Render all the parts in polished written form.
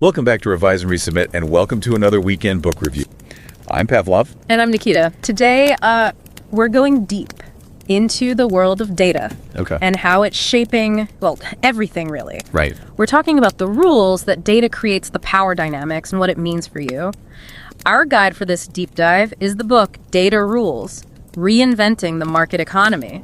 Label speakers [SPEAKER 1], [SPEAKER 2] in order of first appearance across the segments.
[SPEAKER 1] Welcome back to Revise and Resubmit, and welcome to another weekend book review. I'm Pavlov.
[SPEAKER 2] And I'm Nikita. Today, we're going deep into the world of data.
[SPEAKER 1] Okay.
[SPEAKER 2] And how it's shaping, well, everything really.
[SPEAKER 1] Right.
[SPEAKER 2] We're talking about the rules that data creates the power dynamics and what it means for you. Our guide for this deep dive is the book Data Rules, Reinventing the Market Economy.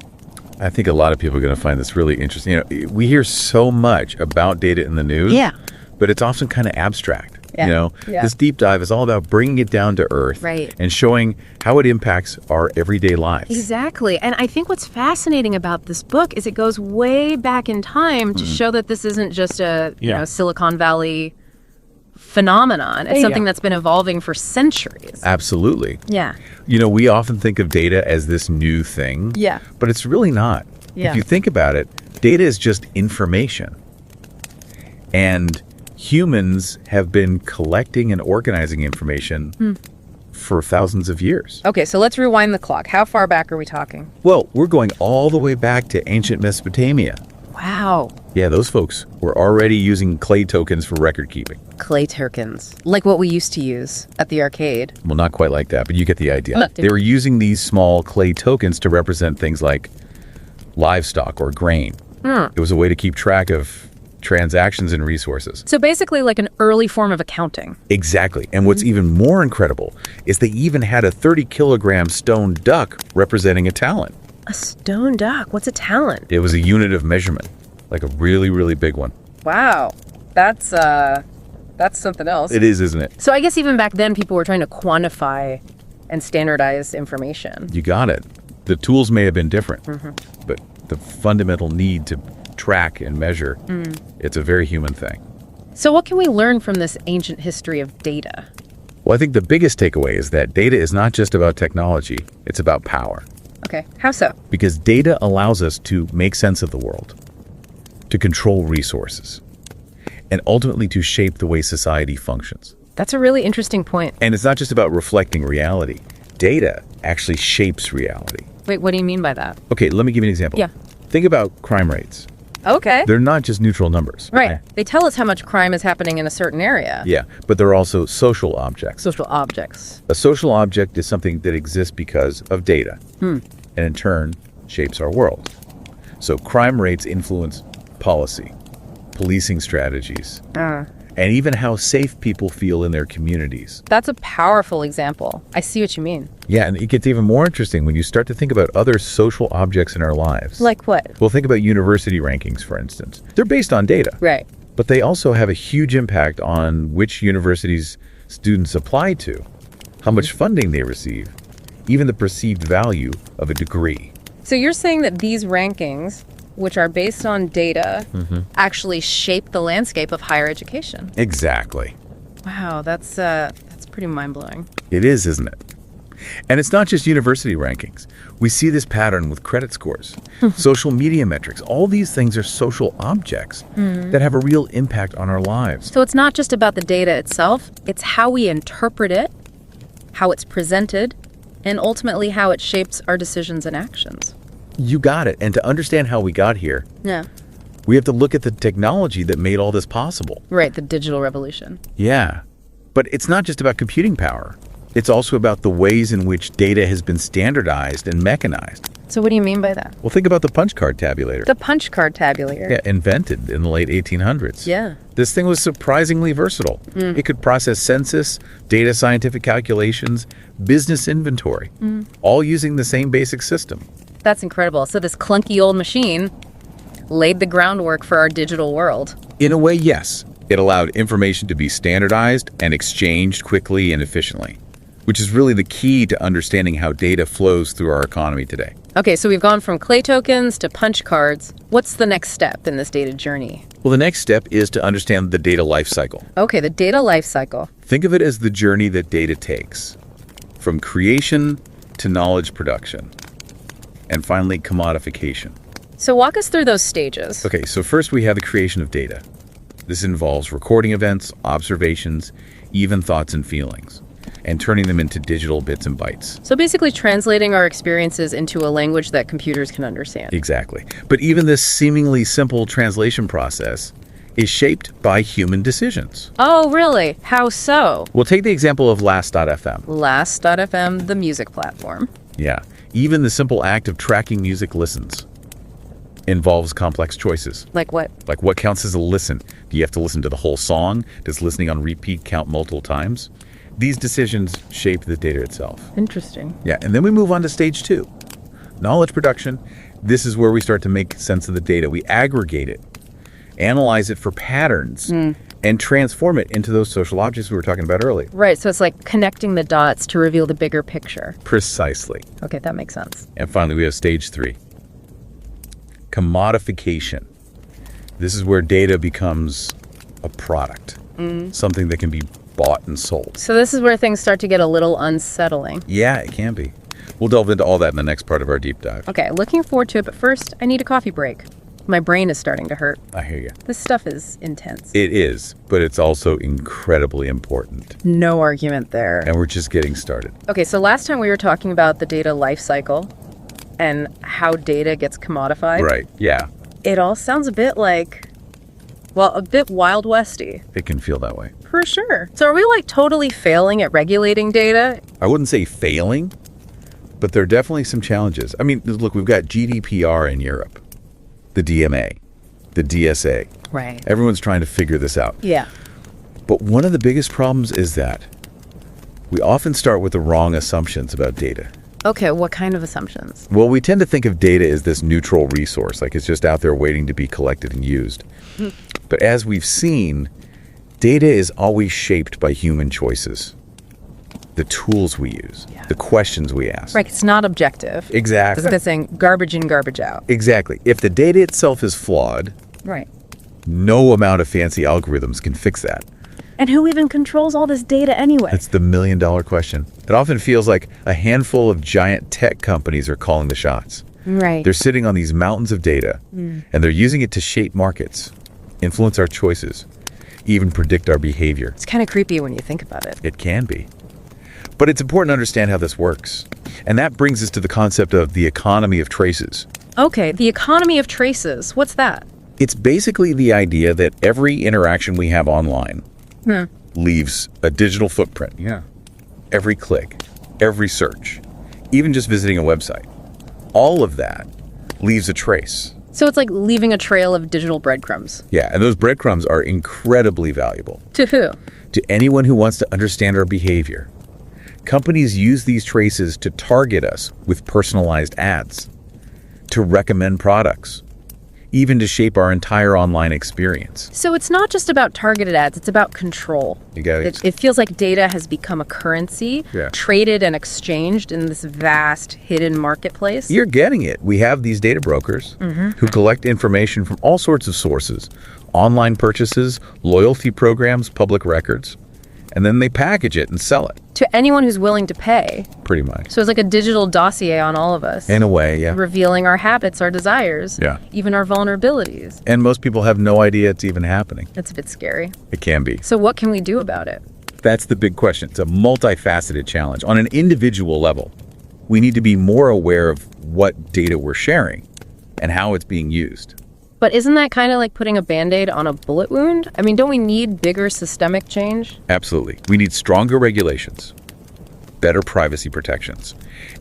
[SPEAKER 1] I think a lot of people are going to find this really interesting. You know, we hear so much about data in the news.
[SPEAKER 2] Yeah.
[SPEAKER 1] But it's often kind of abstract.
[SPEAKER 2] Yeah.
[SPEAKER 1] This deep dive is all about bringing it down to earth,
[SPEAKER 2] right,
[SPEAKER 1] and showing how it impacts our everyday lives.
[SPEAKER 2] Exactly. And I think what's fascinating about this book is it goes way back in time to show that this isn't just a Silicon Valley phenomenon. It's something that's been evolving for centuries.
[SPEAKER 1] Absolutely.
[SPEAKER 2] Yeah.
[SPEAKER 1] You know, we often think of data as this new thing.
[SPEAKER 2] Yeah.
[SPEAKER 1] But it's really not.
[SPEAKER 2] Yeah.
[SPEAKER 1] If you think about it, data is just information. And humans have been collecting and organizing information for thousands of years.
[SPEAKER 2] Okay, so let's rewind the clock. How far back are we talking?
[SPEAKER 1] Well, we're going all the way back to ancient Mesopotamia.
[SPEAKER 2] Wow.
[SPEAKER 1] Yeah, those folks were already using clay tokens for record keeping.
[SPEAKER 2] Clay tokens, like what we used to use at the arcade.
[SPEAKER 1] Well, not quite like that, but you get the idea. They were using these small clay tokens to represent things like livestock or grain. It was a way to keep track of transactions and resources.
[SPEAKER 2] So basically like an early form of accounting.
[SPEAKER 1] Exactly. And what's even more incredible is they even had a 30-kilogram stone duck representing a talent.
[SPEAKER 2] A stone duck? What's a talent?
[SPEAKER 1] It was a unit of measurement, like a really, really big one.
[SPEAKER 2] Wow. That's something else.
[SPEAKER 1] It is, isn't it?
[SPEAKER 2] So I guess even back then people were trying to quantify and standardize information.
[SPEAKER 1] You got it. The tools may have been different, but the fundamental need to track and measure, it's a very human thing.
[SPEAKER 2] So what can we learn from this ancient history of data?
[SPEAKER 1] Well, I think the biggest takeaway is that data is not just about technology, it's about power.
[SPEAKER 2] Okay, how so?
[SPEAKER 1] Because data allows us to make sense of the world, to control resources, and ultimately to shape the way society functions.
[SPEAKER 2] That's a really interesting point.
[SPEAKER 1] And it's not just about reflecting reality. Data actually shapes reality.
[SPEAKER 2] Wait, what do you mean by that?
[SPEAKER 1] Okay, let me give you an example.
[SPEAKER 2] Yeah.
[SPEAKER 1] Think about crime rates.
[SPEAKER 2] Okay.
[SPEAKER 1] They're not just neutral numbers.
[SPEAKER 2] Right. They tell us how much crime is happening in a certain area.
[SPEAKER 1] Yeah, but they're also social objects.
[SPEAKER 2] Social objects.
[SPEAKER 1] A social object is something that exists because of data, and in turn shapes our world. So crime rates influence policy, policing strategies, and even how safe people feel in their communities.
[SPEAKER 2] That's a powerful example. I see what you mean.
[SPEAKER 1] Yeah, and it gets even more interesting when you start to think about other social objects in our lives.
[SPEAKER 2] Like what?
[SPEAKER 1] Well, think about university rankings, for instance. They're based on data.
[SPEAKER 2] Right.
[SPEAKER 1] But they also have a huge impact on which universities students apply to, how much funding they receive, even the perceived value of a degree.
[SPEAKER 2] So you're saying that these rankings, which are based on data, actually shape the landscape of higher education?
[SPEAKER 1] Exactly.
[SPEAKER 2] Wow, that's pretty mind-blowing.
[SPEAKER 1] It is, isn't it? And it's not just university rankings. We see this pattern with credit scores, social media metrics. All these things are social objects that have a real impact on our lives.
[SPEAKER 2] So it's not just about the data itself, it's how we interpret it, how it's presented, and ultimately how it shapes our decisions and actions.
[SPEAKER 1] You got it. And to understand how we got here,
[SPEAKER 2] Yeah.
[SPEAKER 1] we have to look at the technology that made all this possible.
[SPEAKER 2] Right, the digital revolution.
[SPEAKER 1] Yeah. But it's not just about computing power. It's also about the ways in which data has been standardized and mechanized.
[SPEAKER 2] So what do you mean by that?
[SPEAKER 1] Well, think about the punch card tabulator.
[SPEAKER 2] The punch card tabulator.
[SPEAKER 1] Yeah, invented in the late 1800s.
[SPEAKER 2] Yeah.
[SPEAKER 1] This thing was surprisingly versatile. It could process census, data scientific calculations, business inventory, all using the same basic system.
[SPEAKER 2] That's incredible. So this clunky old machine laid the groundwork for our digital world.
[SPEAKER 1] In a way, yes. It allowed information to be standardized and exchanged quickly and efficiently, which is really the key to understanding how data flows through our economy today.
[SPEAKER 2] Okay, so we've gone from clay tokens to punch cards. What's the next step in this data journey?
[SPEAKER 1] Well, the next step is to understand the data life cycle.
[SPEAKER 2] Okay, the data life cycle.
[SPEAKER 1] Think of it as the journey that data takes, from creation to knowledge production, and finally commodification.
[SPEAKER 2] So walk us through those stages.
[SPEAKER 1] Okay, so first we have the creation of data. This involves recording events, observations, even thoughts and feelings, and turning them into digital bits and bytes.
[SPEAKER 2] So basically translating our experiences into a language that computers can understand.
[SPEAKER 1] Exactly. But even this seemingly simple translation process is shaped by human decisions.
[SPEAKER 2] Oh, really? How so?
[SPEAKER 1] We'll take the example of Last.fm.
[SPEAKER 2] Last.fm, the music platform.
[SPEAKER 1] Yeah. Even the simple act of tracking music listens involves complex choices.
[SPEAKER 2] Like what?
[SPEAKER 1] Like what counts as a listen? Do you have to listen to the whole song? Does listening on repeat count multiple times? These decisions shape the data itself.
[SPEAKER 2] Interesting.
[SPEAKER 1] Yeah, and then we move on to stage 2. Knowledge production. This is where we start to make sense of the data. We aggregate it, analyze it for patterns, and transform it into those social objects we were talking about earlier.
[SPEAKER 2] Right, so it's like connecting the dots to reveal the bigger picture.
[SPEAKER 1] Precisely.
[SPEAKER 2] Okay, that makes sense.
[SPEAKER 1] And finally, we have stage 3. Commodification. This is where data becomes a product, something that can be bought and sold.
[SPEAKER 2] So this is where things start to get a little unsettling.
[SPEAKER 1] Yeah, it can be. We'll delve into all that in the next part of our deep dive.
[SPEAKER 2] Okay, looking forward to it, but first, I need a coffee break. My brain is starting to hurt.
[SPEAKER 1] I hear you.
[SPEAKER 2] This stuff is intense.
[SPEAKER 1] It is, but it's also incredibly important.
[SPEAKER 2] No argument there.
[SPEAKER 1] And we're just getting started.
[SPEAKER 2] Okay, so last time we were talking about the data life cycle and how data gets commodified.
[SPEAKER 1] Right, yeah.
[SPEAKER 2] It all sounds a bit like, well, a bit Wild Westy.
[SPEAKER 1] It can feel that way.
[SPEAKER 2] For sure. So are we like totally failing at regulating data?
[SPEAKER 1] I wouldn't say failing, but there are definitely some challenges. I mean, look, we've got GDPR in Europe, the DMA, the DSA.
[SPEAKER 2] Right.
[SPEAKER 1] Everyone's trying to figure this out.
[SPEAKER 2] Yeah.
[SPEAKER 1] But one of the biggest problems is that we often start with the wrong assumptions about data.
[SPEAKER 2] Okay, what kind of assumptions?
[SPEAKER 1] Well, we tend to think of data as this neutral resource, like it's just out there waiting to be collected and used. But as we've seen, data is always shaped by human choices. The tools we use, the questions we ask.
[SPEAKER 2] Right, it's not objective.
[SPEAKER 1] Exactly.
[SPEAKER 2] It's saying garbage in, garbage out.
[SPEAKER 1] Exactly. If the data itself is flawed,
[SPEAKER 2] Right.
[SPEAKER 1] no amount of fancy algorithms can fix that.
[SPEAKER 2] And who even controls all this data anyway?
[SPEAKER 1] That's the million-dollar question. It often feels like a handful of giant tech companies are calling the shots.
[SPEAKER 2] Right.
[SPEAKER 1] They're sitting on these mountains of data, and they're using it to shape markets, influence our choices, even predict our behavior.
[SPEAKER 2] It's kind of creepy when you think about it.
[SPEAKER 1] It can be. But it's important to understand how this works. And that brings us to the concept of the economy of traces.
[SPEAKER 2] Okay, the economy of traces. What's that?
[SPEAKER 1] It's basically the idea that every interaction we have online leaves a digital footprint. Yeah. Every click, every search, even just visiting a website. All of that leaves a trace.
[SPEAKER 2] So it's like leaving a trail of digital breadcrumbs.
[SPEAKER 1] Yeah, and those breadcrumbs are incredibly valuable.
[SPEAKER 2] To who?
[SPEAKER 1] To anyone who wants to understand our behavior. Companies use these traces to target us with personalized ads, to recommend products, even to shape our entire online experience.
[SPEAKER 2] So it's not just about targeted ads, it's about control.
[SPEAKER 1] You got it.
[SPEAKER 2] It feels like data has become a currency, traded and exchanged in this vast hidden marketplace.
[SPEAKER 1] You're getting it. We have these data brokers who collect information from all sorts of sources, online purchases, loyalty programs, public records, and then they package it and sell it.
[SPEAKER 2] To anyone who's willing to pay.
[SPEAKER 1] Pretty much.
[SPEAKER 2] So it's like a digital dossier on all of us.
[SPEAKER 1] In a way, yeah.
[SPEAKER 2] Revealing our habits, our desires, even our vulnerabilities.
[SPEAKER 1] And most people have no idea it's even happening.
[SPEAKER 2] That's a bit scary.
[SPEAKER 1] It can be.
[SPEAKER 2] So what can we do about it?
[SPEAKER 1] That's the big question. It's a multifaceted challenge. On an individual level, we need to be more aware of what data we're sharing and how it's being used.
[SPEAKER 2] But isn't that kind of like putting a Band-Aid on a bullet wound? I mean, don't we need bigger systemic change?
[SPEAKER 1] Absolutely. We need stronger regulations, better privacy protections,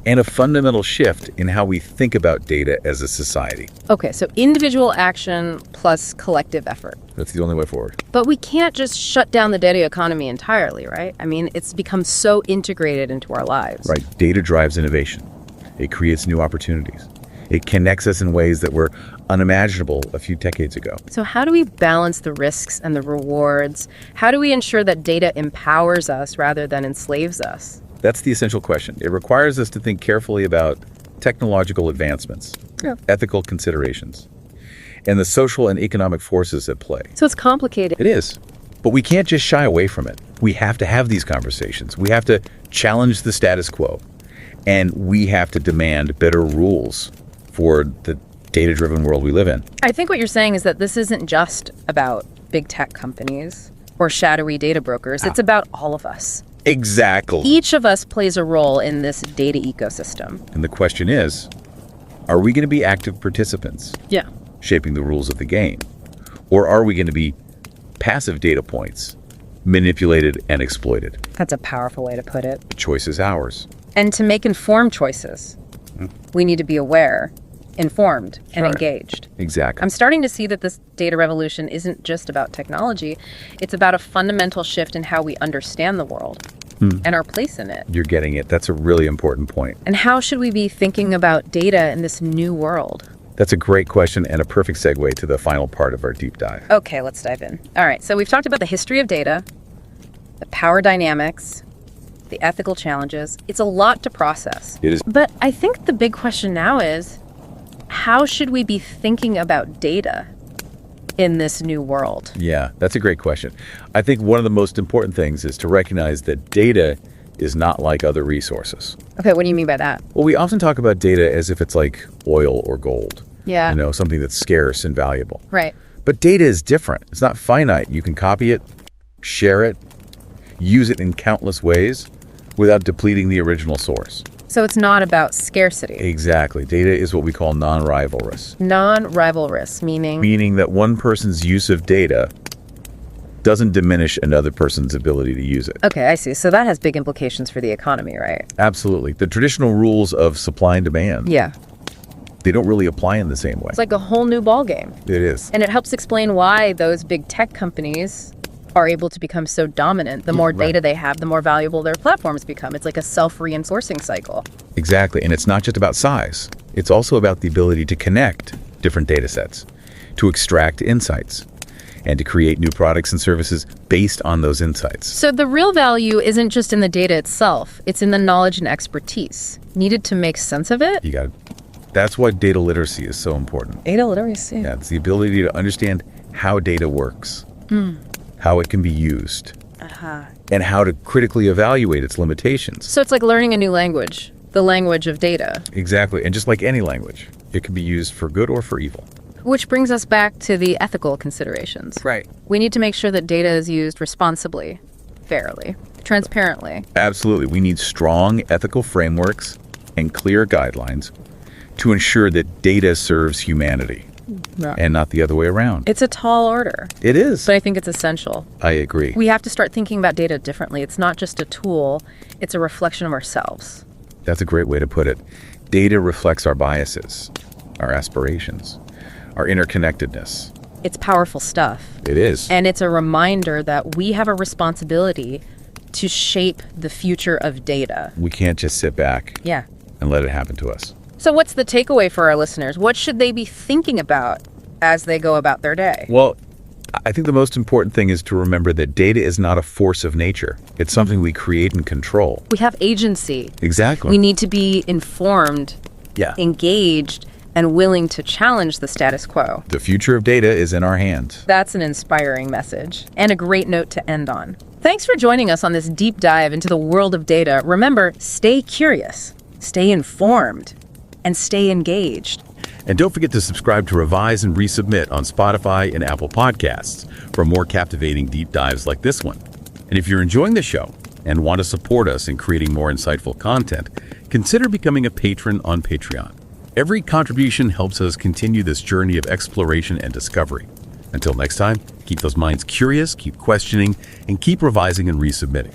[SPEAKER 1] and a fundamental shift in how we think about data as a society.
[SPEAKER 2] Okay, so individual action plus collective effort.
[SPEAKER 1] That's the only way forward.
[SPEAKER 2] But we can't just shut down the data economy entirely, right? I mean, it's become so integrated into our lives.
[SPEAKER 1] Right. Data drives innovation. It creates new opportunities. It connects us in ways that were unimaginable a few decades ago.
[SPEAKER 2] So how do we balance the risks and the rewards? How do we ensure that data empowers us rather than enslaves us?
[SPEAKER 1] That's the essential question. It requires us to think carefully about technological advancements, ethical considerations, and the social and economic forces at play.
[SPEAKER 2] So it's complicated.
[SPEAKER 1] It is. But we can't just shy away from it. We have to have these conversations. We have to challenge the status quo. And we have to demand better rules for the data-driven world we live in.
[SPEAKER 2] I think what you're saying is that this isn't just about big tech companies or shadowy data brokers. It's about all of us.
[SPEAKER 1] Exactly.
[SPEAKER 2] Each of us plays a role in this data ecosystem.
[SPEAKER 1] And the question is, are we going to be active participants?
[SPEAKER 2] Yeah.
[SPEAKER 1] Shaping the rules of the game? Or are we going to be passive data points, manipulated and exploited.
[SPEAKER 2] That's a powerful way to put it.
[SPEAKER 1] The choice is ours.
[SPEAKER 2] And to make informed choices, we need to be aware, informed, and engaged.
[SPEAKER 1] Exactly.
[SPEAKER 2] I'm starting to see that this data revolution isn't just about technology. It's about a fundamental shift in how we understand the world and our place in it.
[SPEAKER 1] You're getting it. That's a really important point.
[SPEAKER 2] And how should we be thinking about data in this new world?
[SPEAKER 1] That's a great question and a perfect segue to the final part of our deep dive.
[SPEAKER 2] Okay, let's dive in. All right, so we've talked about the history of data, the power dynamics, the ethical challenges. It's a lot to process.
[SPEAKER 1] It is.
[SPEAKER 2] But I think the big question now is, how should we be thinking about data in this new world?
[SPEAKER 1] Yeah, that's a great question. I think one of the most important things is to recognize that data is not like other resources.
[SPEAKER 2] Okay, what do you mean by that?
[SPEAKER 1] Well, we often talk about data as if it's like oil or gold.
[SPEAKER 2] Yeah.
[SPEAKER 1] You know, something that's scarce and valuable.
[SPEAKER 2] Right.
[SPEAKER 1] But data is different. It's not finite. You can copy it, share it, use it in countless ways without depleting the original source.
[SPEAKER 2] So it's not about scarcity.
[SPEAKER 1] Exactly. Data is what we call non-rivalrous.
[SPEAKER 2] Non-rivalrous, meaning?
[SPEAKER 1] Meaning that one person's use of data doesn't diminish another person's ability to use it.
[SPEAKER 2] Okay, I see. So that has big implications for the economy, right?
[SPEAKER 1] Absolutely. The traditional rules of supply and demand,
[SPEAKER 2] Yeah.
[SPEAKER 1] they don't really apply in the same way.
[SPEAKER 2] It's like a whole new ballgame.
[SPEAKER 1] It is.
[SPEAKER 2] And it helps explain why those big tech companies are able to become so dominant. The more data they have, the more valuable their platforms become. It's like a self-reinforcing cycle.
[SPEAKER 1] Exactly. And it's not just about size. It's also about the ability to connect different data sets, to extract insights, and to create new products and services based on those insights.
[SPEAKER 2] So the real value isn't just in the data itself. It's in the knowledge and expertise needed to make sense of it.
[SPEAKER 1] You got it. That's why data literacy is so important.
[SPEAKER 2] Data literacy.
[SPEAKER 1] Yeah, it's the ability to understand how data works, how it can be used, and how to critically evaluate its limitations.
[SPEAKER 2] So it's like learning a new language, the language of data.
[SPEAKER 1] Exactly. And just like any language, it can be used for good or for evil.
[SPEAKER 2] Which brings us back to the ethical considerations.
[SPEAKER 1] Right.
[SPEAKER 2] We need to make sure that data is used responsibly, fairly, transparently.
[SPEAKER 1] Absolutely. We need strong ethical frameworks and clear guidelines to ensure that data serves humanity and not the other way around.
[SPEAKER 2] It's a tall order,
[SPEAKER 1] It is.
[SPEAKER 2] but I think it's essential.
[SPEAKER 1] I agree.
[SPEAKER 2] We have to start thinking about data differently. It's not just a tool, it's a reflection of ourselves.
[SPEAKER 1] That's a great way to put it. Data reflects our biases, our aspirations, our interconnectedness.
[SPEAKER 2] It's powerful stuff.
[SPEAKER 1] It is.
[SPEAKER 2] And it's a reminder that we have a responsibility to shape the future of data.
[SPEAKER 1] We can't just sit back
[SPEAKER 2] Yeah.
[SPEAKER 1] and let it happen to us.
[SPEAKER 2] So what's the takeaway for our listeners? What should they be thinking about as they go about their day?
[SPEAKER 1] Well, I think the most important thing is to remember that data is not a force of nature. It's something we create and control.
[SPEAKER 2] We have agency.
[SPEAKER 1] Exactly.
[SPEAKER 2] We need to be informed,
[SPEAKER 1] Yeah.
[SPEAKER 2] engaged, and willing to challenge the status quo.
[SPEAKER 1] The future of data is in our hands.
[SPEAKER 2] That's an inspiring message and a great note to end on. Thanks for joining us on this deep dive into the world of data. Remember, stay curious, stay informed, and stay engaged.
[SPEAKER 1] And don't forget to subscribe to Revise and Resubmit on Spotify and Apple Podcasts for more captivating deep dives like this one. And if you're enjoying the show and want to support us in creating more insightful content, consider becoming a patron on Patreon. Every contribution helps us continue this journey of exploration and discovery. Until next time, keep those minds curious, keep questioning, and keep revising and resubmitting.